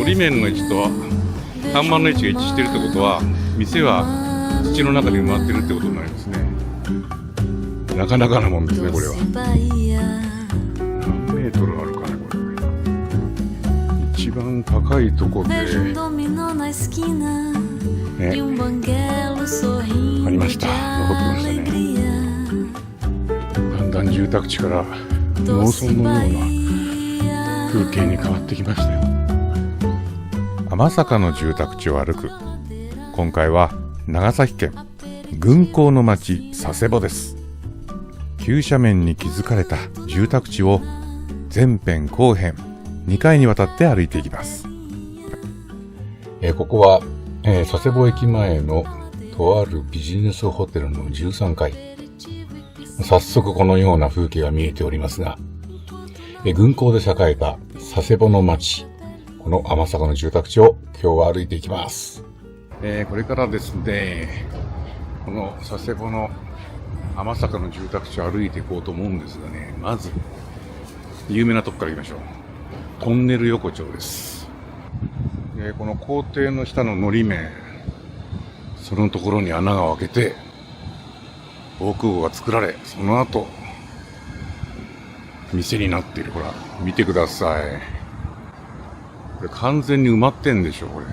り面の位置と看板の位置が一致しているってことは、店は土の中に埋まってるってことになりますね。なかなかなもんですね、これは。何メートルあるかね、これ。一番高いとこで、ね、ありました。残ってましたね。だんだん住宅地から農村のような風景に変わってきましたよ。天坂の住宅地を歩く。今回は長崎県軍港の町佐世保です。急斜面に築かれた住宅地を前編後編2回にわたって歩いていきます。ここは、佐世保駅前のとあるビジネスホテルの13階。早速このような風景が見えておりますが、軍港で栄えた佐世保の町、この天坂の住宅地を今日は歩いていきます。これからですね、この佐世保の天坂の住宅地を歩いていこうと思うんですがね、まず有名なとこから行きましょう。トンネル横丁です。この校庭の下ののり面、そのところに穴が開けて防空壕が作られ、その後店になっている。ほら見てください。これ完全に埋まってんでしょ。これ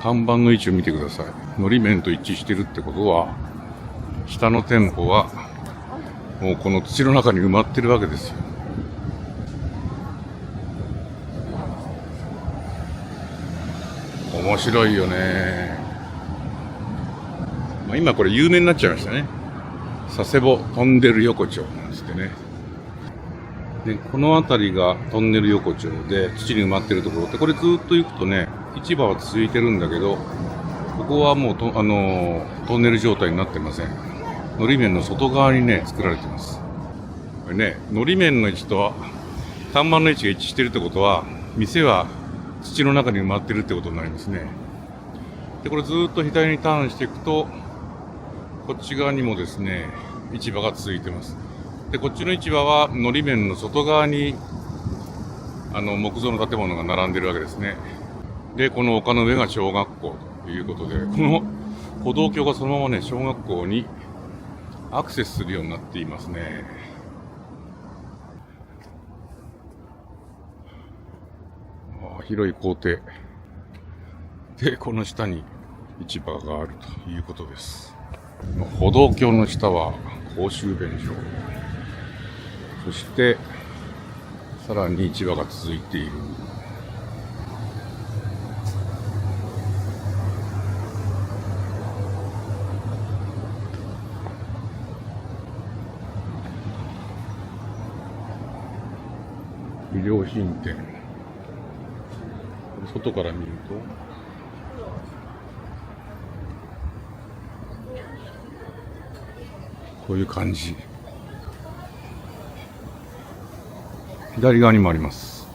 看板の位置を見てください。のり面と一致してるってことは、下の店舗はもうこの土の中に埋まってるわけですよ。面白いよね。今これ有名になっちゃいましたね。佐世保トンネル横丁なんつってね。で、この辺りがトンネル横丁で土に埋まってるところで、これずっと行くとね、市場は続いてるんだけど、ここはもうトンネル状態になってません。のり面の外側にね、作られてます。これね、のり面の位置と看板の位置が一致してるってことは、店は土の中に埋まってるってことになりますね。で、これずっと左にターンしていくと、こっち側にもですね、市場が続いてます。で、こっちの市場はのり面の外側に木造の建物が並んでるわけですね。で、この丘の上が小学校ということで、この歩道橋がそのままね、小学校にアクセスするようになっていますね。広い校庭で、この下に市場があるということです。歩道橋の下は公衆便所、そしてさらに市場が続いている。衣料品店、外から見るとこういう感じ。左側にもあります。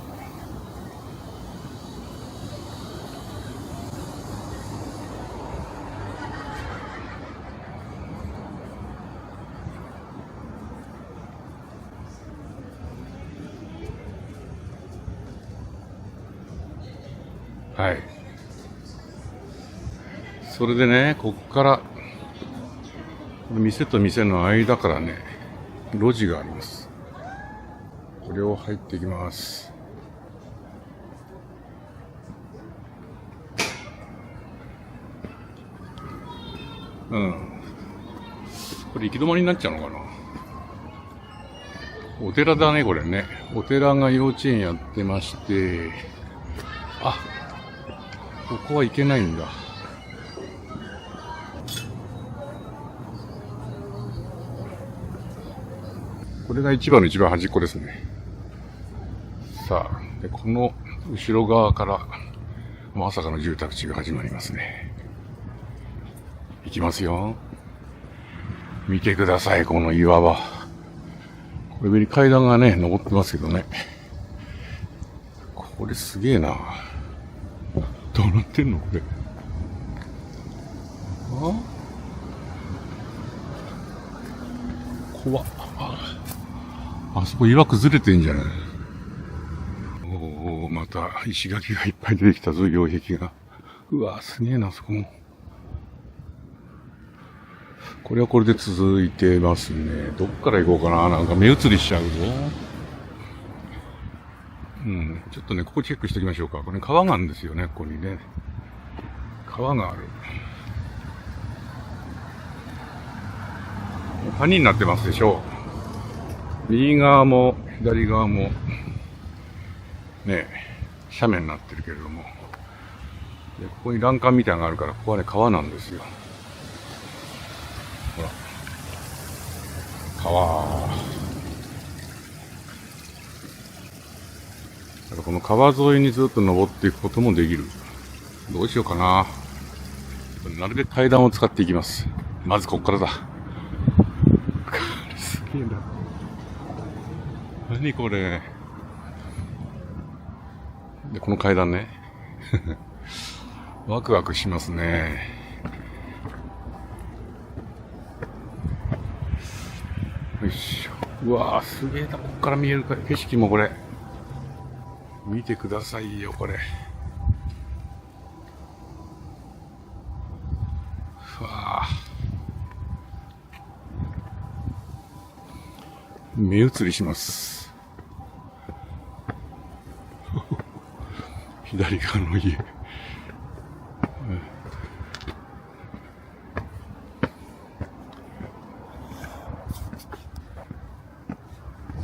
はい。それでね、こっから店と店の間からね、路地があります。これを入っていきます。これ行き止まりになっちゃうのかな。お寺だね、これね。お寺が幼稚園やってまして、ここは行けないんだ。これが市場の一番端っこですね。さあ、でこの後ろ側からまさかの住宅地が始まりますね。行きますよ。見てください、この岩場。これ上に階段がね、登ってますけどね。これすげえな。どうなってんのこれ。怖っ。あそこ岩崩れてんじゃない。また石垣がいっぱい出てきたぞ、擁壁が。うわ、すげえな、そこも。これはこれで続いてますね。どっから行こうかな。なんか目移りしちゃうぞ。ちょっとね、ここチェックしておきましょうか。これ川があるんですよね、ここにね。川がある。谷になってますでしょう。右側も左側も、ね、斜面になってるけれども。でここに欄干みたいなのがあるから、ここはね、川なんですよ。ほら。川。だからこの川沿いにずっと登っていくこともできる。どうしようかな。なるべく階段を使っていきます。まずこっからだ。すげえな。何これ。で、この階段ね。ワクワクしますね。よいしょ。うわぁ、すげえな。ここから見えるか景色もこれ。見てくださいよ、これ。わぁ。目移りします。左側の家。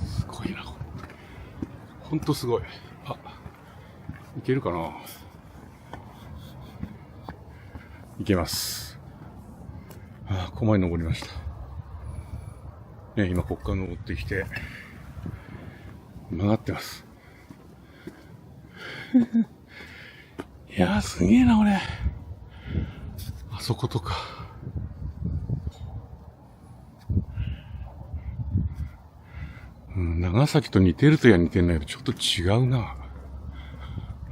すごいな。ほんとすごい。あ、いけるかな。いけます。あ、ここまで登りました。ね、今ここから登ってきて、曲がってます。いやー、すげえな、俺。あそことか。長崎と似てるとや似てないけど、ちょっと違うな。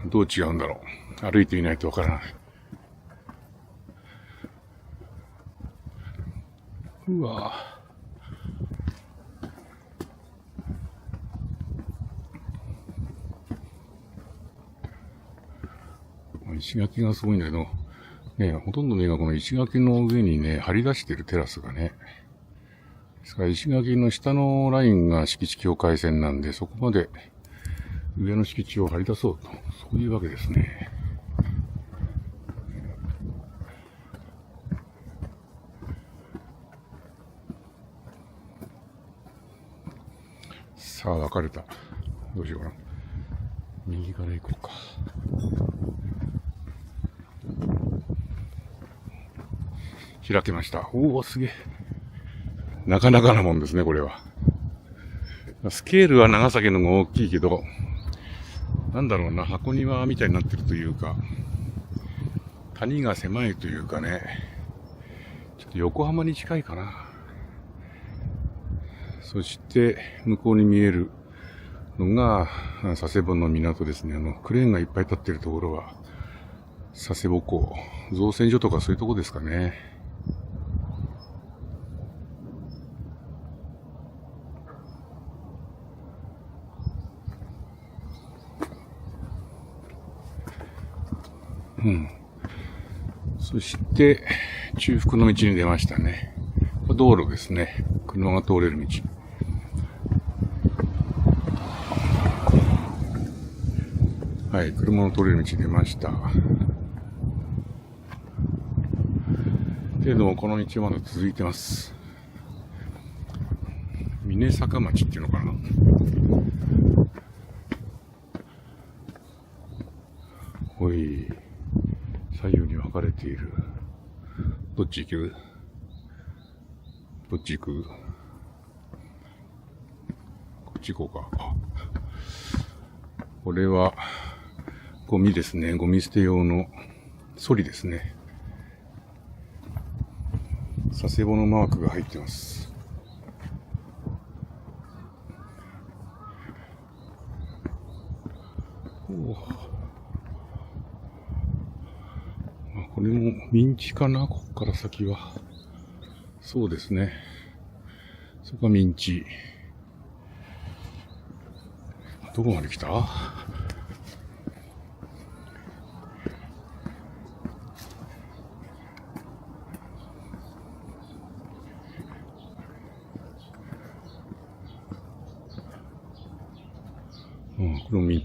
どう違うんだろう。歩いてみないとわからない。うわぁ。石垣がすごいんだけど、ね、ほとんどの家がこの石垣の上にね、張り出してるテラスがね。ですから石垣の下のラインが敷地境界線なんで、そこまで上の敷地を張り出そうと。そういうわけですね。さあ、分かれた。どうしようかな。右から行こうか。開けました。おお、すげえ。なかなかなもんですね、これは。スケールは長崎の方が大きいけど、なんだろうな、箱庭みたいになってるというか、谷が狭いというかね、ちょっと横浜に近いかな。そして、向こうに見えるのが、佐世保の港ですね。クレーンがいっぱい立ってるところは、佐世保港、造船所とかそういうとこですかね。そして、中腹の道に出ましたね。道路ですね。車が通れる道。はい、車の通れる道出ました。けども、この道はまだ続いてます。峰坂町っていうのかな。おい、左右に分かれている。どっち行く？どっち行く？こっち行こうか。あ、これは、ゴミですね。ゴミ捨て用のソリですね。佐世保のマークが入ってます。これも民地かな、ここから先は。そうですね。そこが民地。どこまで来た？この道。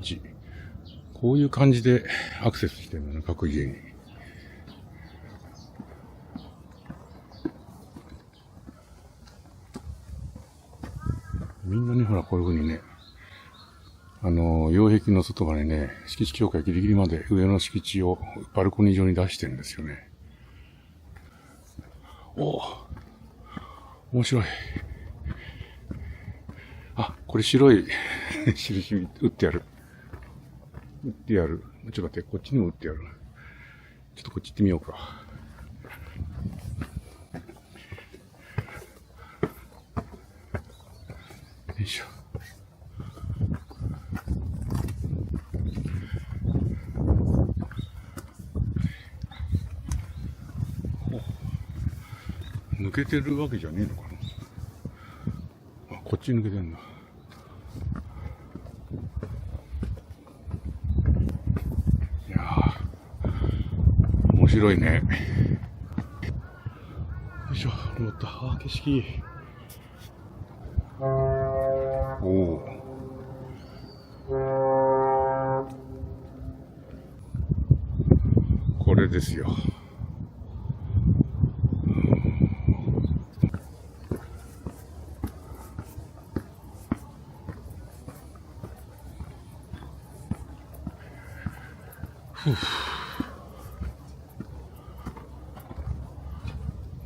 こういう感じでアクセスしてるのね、各家に。みんなね、ほら、こういう風にね、擁壁の外までね、敷地境界ギリギリまで上の敷地をバルコニー上に出してるんですよね。おぉ、面白い。あ、これ白い印打ってやる。打ってやる。ちょっと待って、こっちにも打ってやる。ちょっとこっち行ってみようか。よいしょ。抜けてるわけじゃねえのかな。あ、こっち抜けてんだ。いやー、面白いね。よいしょ、登った。あ、景色いい。おお。これですよ。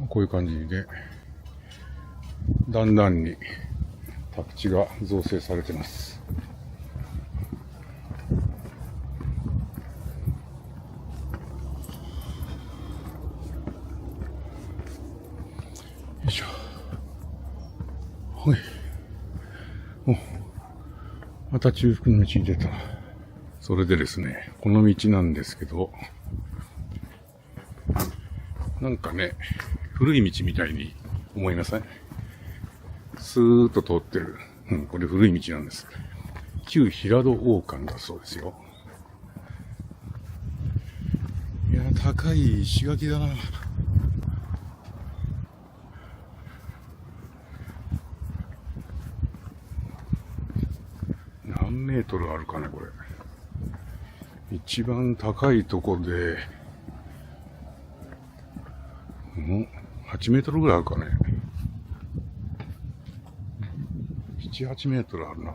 こういう感じで、だんだんに宅地が造成されてます。よいしょ。はい。お、また中腹の道に出た。それでですね、この道なんですけど、なんかね、古い道みたいに思いません？スーッと通ってる。これ古い道なんです。旧平戸大館だそうですよ。いや、高い石垣だな。何メートルあるかね、これ。一番高いとこで、8メートルぐらいあるかね。7、8メートルあるな。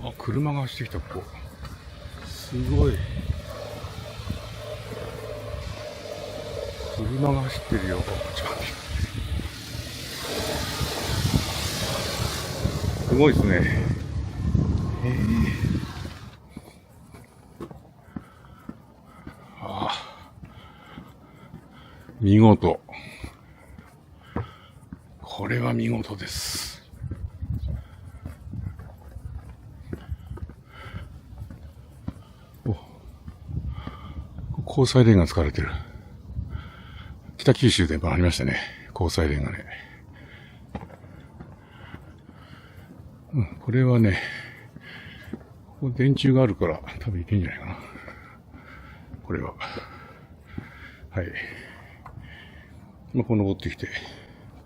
あ、車が走ってきた、ここ。すごい。車が走ってるよ。すごいですね。ああ、見事。これは見事です。お、交際電が使われてる。北九州でもありましたね。交際電がね。これはね、ここ電柱があるから多分いけんじゃないかな。これは。はい。こう登ってきて、こ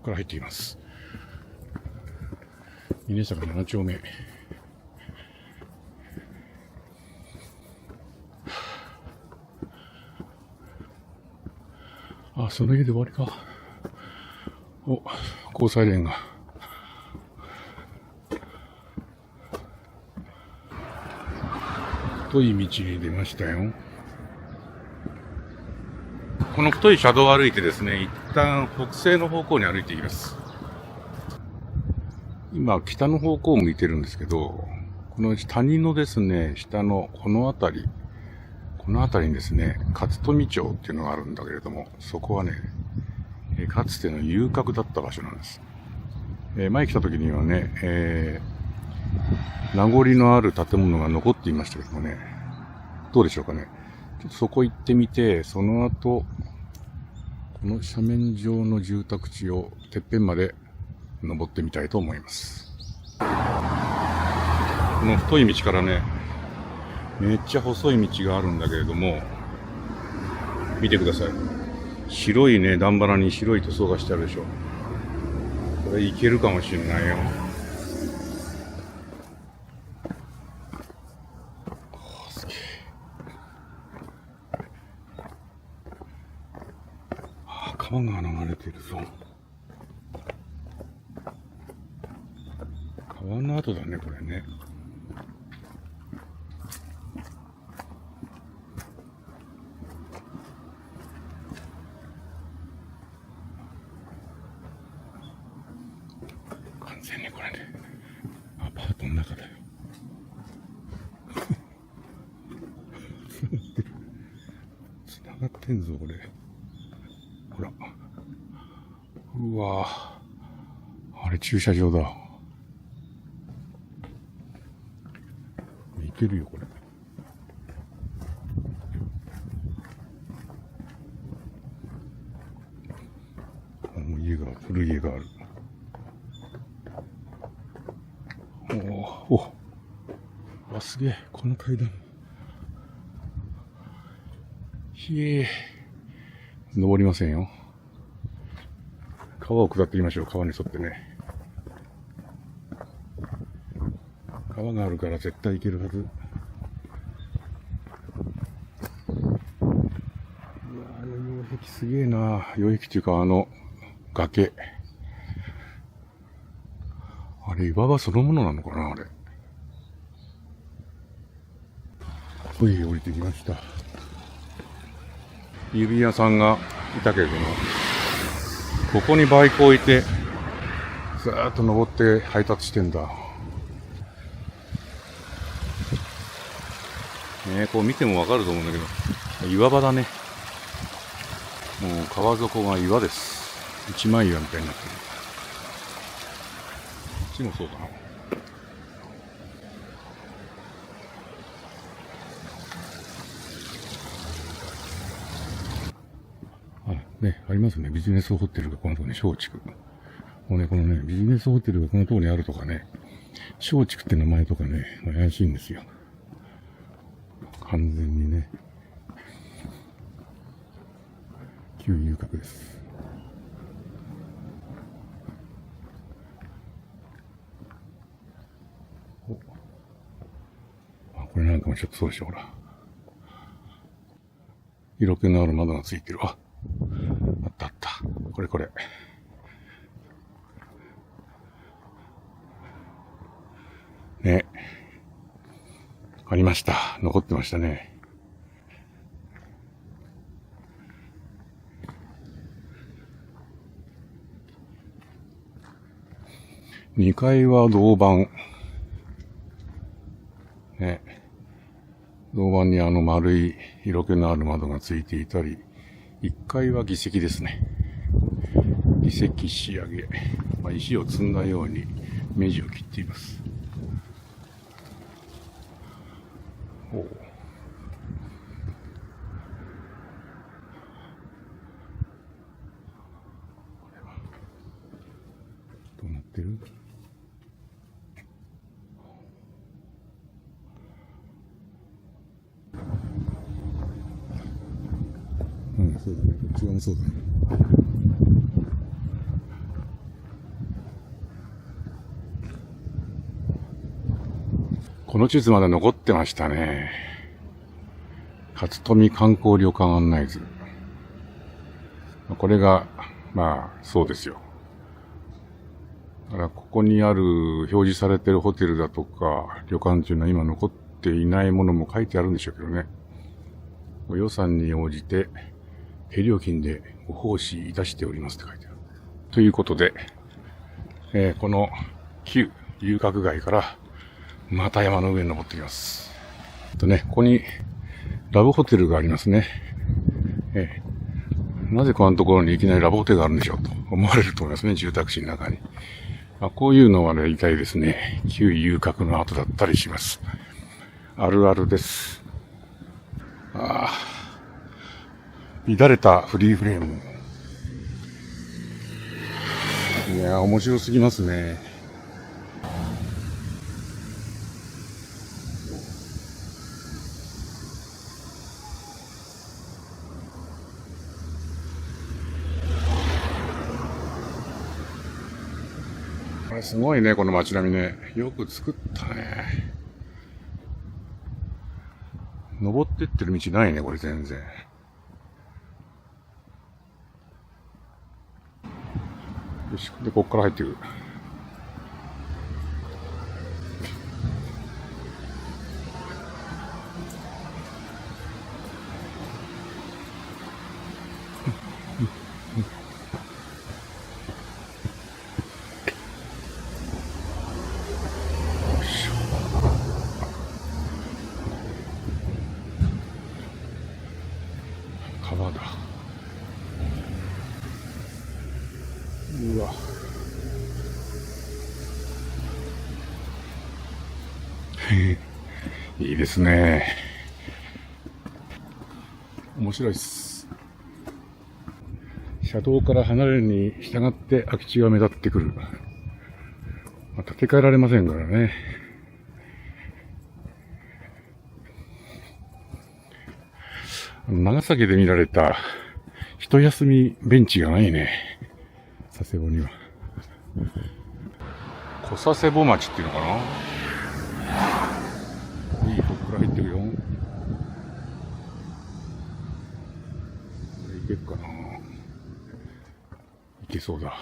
こから入っています。峰坂7丁目。あ、その家で終わりか。お、交際電が。太い道に出ましたよ。この太い車道を歩いてですね、一旦北西の方向に歩いています。今、北の方向を向いてるんですけど、この谷のですね、下のこの辺りにですね、勝富町っていうのがあるんだけれども、そこはね、かつての遊郭だった場所なんです。前来た時にはね、名残のある建物が残っていましたけどもね、どうでしょうかね。ちょっとそこ行ってみて、その後、この斜面上の住宅地をてっぺんまで登ってみたいと思います。の太い道からね、めっちゃ細い道があるんだけれども、見てください。白いね、段腹に白い塗装がしてあるでしょ。これいけるかもしれないよ。すげえ。川が流れてるぞ。川の跡だね、これね。完全にこれね、アパートの中だよ。繋がってんぞ、これ。ほら。うわぁ。あれ駐車場だ。いけるよ、これ。古い家がある。お、すげえ、この階段。ひえ、登りませんよ。川を下っていきましょう、川に沿ってね。川があるから絶対行けるはず。うわぁ、擁壁すげえな。擁壁っていうか崖。あれ、岩場そのものなのかな、あれ。降りてきました。指屋さんがいたけれども、ここにバイクを置いて、ずーっと登って配達してんだ。ね、こう見てもわかると思うんだけど、岩場だね。もう川底が岩です。一枚岩みたいになってる。こっちもそうかな。ね、ありますね。ビジネスホテルがこのところに松竹。もうね、このね、ビジネスホテルがこのところにあるとかね、松竹って名前とかね、怪しいんですよ。完全にね。旧遊郭です。これなんかもちょっとそうでしょ、ほら。色気のある窓がついてる。あったあった。これ。ね。ありました。残ってましたね。2階は銅板。ね。銅板に丸い色気のある窓がついていたり、1階は議石ですね。議石仕上げ。石を積んだように目地を切っています。おう。どうなってる？うん、そうだね。こっち側もそうだね。この地図まで残ってましたね。勝富観光旅館案内図。これが、そうですよ。だから、ここにある、表示されてるホテルだとか、旅館っていうのは今残っていないものも書いてあるんでしょうけどね。予算に応じて、手料金でご奉仕いたしておりますって書いてある。ということで、この旧遊郭街から、また山の上に登ってきます。ここにラブホテルがありますね。なぜこんなところにいきなりラブホテルがあるんでしょうと思われると思いますね、住宅地の中に。こういうのはね、痛いですね。旧遊郭の跡だったりします。あるあるです。乱れたフリーフレーム。いや、面白すぎますね。れすごいね、この街並みね。よく作ったね。登ってってる道ないね、これ全然。よし、で、こっから入ってくる。川だ。うわ。いいですね。面白いっす。車道から離れるに従って空き地が目立ってくる。建て替えられませんからね。長崎で見られた一休みベンチがないね。佐世保には。小佐世保町っていうのかな。いい、こっから入ってるよ。これ行けるかな。行けそうだ。よ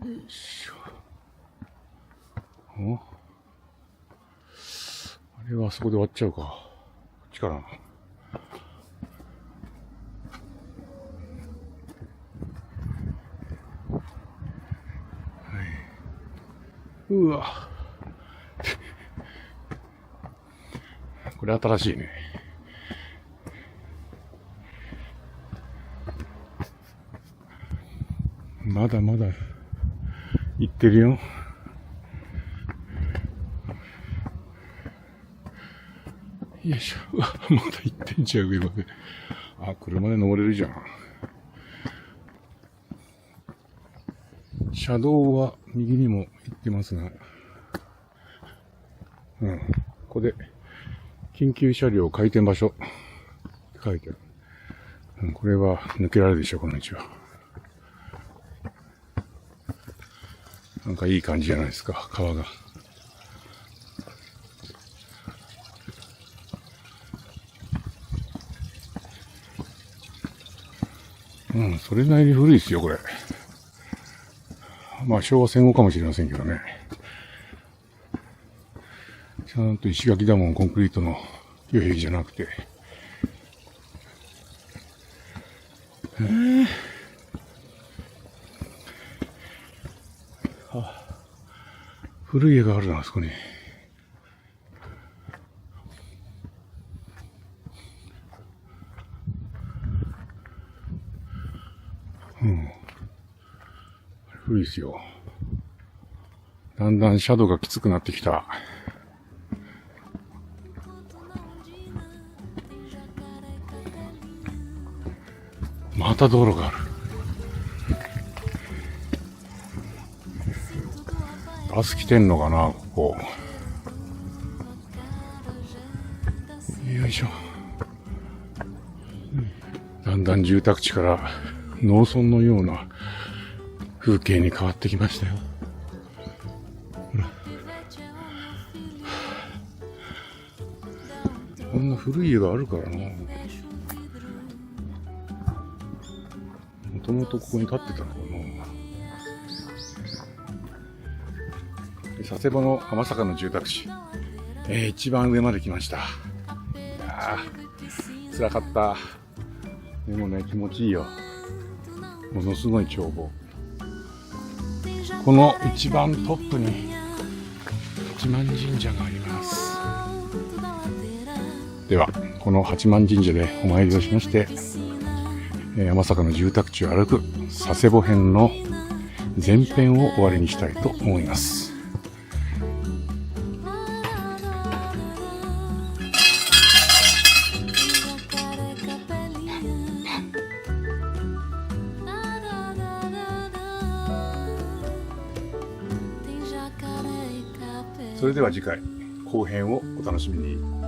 いしょ。あれはあそこで終わっちゃうか。こっちかな。うわ。これ新しいね。まだまだ行ってるよ。よいしょ。うわ、まだ行ってんじゃん、上まで。あ、車で登れるじゃん。車道は右にも行ってますが、ここで緊急車両回転場所って書いてある。これは抜けられるでしょ、この道は。なんかいい感じじゃないですか、川が。それなりに古いですよ、これ。まあ、昭和戦後かもしれませんけどね。ちゃんと石垣だもん、コンクリートの擁壁じゃなくて。古い家があるな、あそこに。古いですよ。だんだんシャドウがきつくなってきた。また道路がある。バス来てんのかな、ここ。よいしょ。だんだん住宅地から農村のような風景に変わってきましたよ。ほら。こんな古い家があるからな。もともとここに建ってたのかな。佐世保の浜坂の住宅地、一番上まで来ました。いやー、辛かった。でもね、気持ちいいよ。ものすごい眺望。この一番トップに八幡神社があります。では、この八幡神社でお参りをしまして、浜坂の住宅地を歩く佐世保編の前編を終わりにしたいと思います。それでは次回後編をお楽しみに。